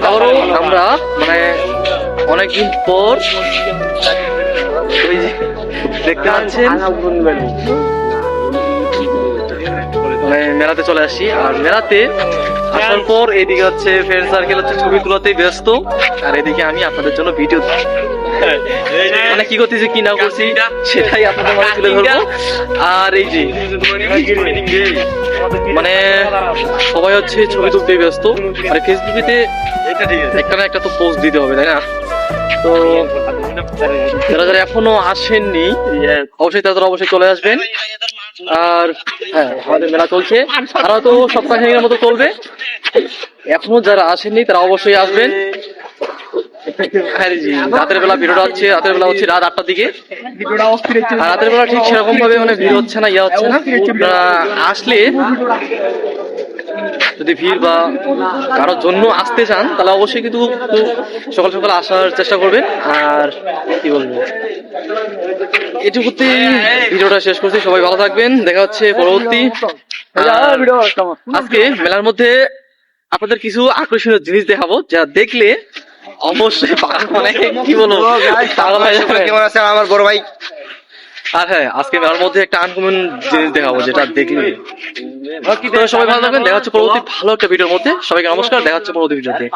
আবারও আমরা মানে অনেকদিন পর ওই যে দেখতে পাচ্ছেন মানে মেলাতে চলে আসি। আর মেলাতে আসার পর এদিকে হচ্ছে ফ্রেন্ড সার্কেল হচ্ছে ছবি তোলাতে ব্যস্ত, আর এদিকে আমি আপনাদের জন্য ভিডিও মানে কি করতেছি কি না করছি সেটাই আপনাদের মাঝে তুলে ধরবো। আর এই যে মানে সবাই হচ্ছে ছবি তুলতে ব্যস্ত, আর ফেসবুকেতে একটা না একটা তো পোস্ট দিতে হবে, তাই না? তো যারা যারা এখনো আসেননি অবশ্যই তারা অবশ্যই চলে আসবেন। আর হ্যাঁ, আমাদের মেলা চলছে, তারা তো সপ্তাহের মতো চলবে। এখনো যারা আসেননি তারা অবশ্যই আসবেন। রাতের বেলা ভিড়টা হচ্ছে, রাতের বেলা হচ্ছে রাত 8টার দিকে। আর রাতের বেলা ঠিক সেরকম ভাবে মানে ভিড় হচ্ছে না, হচ্ছে না। আসলে যদি ভিড় বা কারোর জন্য আসতে চান তাহলে অবশ্যই কিন্তু সকাল সকাল আসার চেষ্টা করবেন। আর কি বলবো, এটুকুতেই ভিডিওটা শেষ করছি। সবাই ভালো থাকবেন, দেখা হচ্ছে পরবর্তী। আজকে মেলার মধ্যে আপনাদের কিছু আকর্ষণীয় জিনিস দেখাবো, যা দেখলে অবশ্যই মানে কি বলবো আমার বড় ভাই। আর হ্যাঁ, আজকে মেলার মধ্যে একটা আনকমন জিনিস দেখাবো যেটা দেখলে সবাই ভালো থাকবেন। দেখা হচ্ছে পরবর্তী ভালো একটা ভিডিওর মধ্যে। সবাইকে নমস্কার, দেখা হচ্ছে পরবর্তী ভিডিওতে।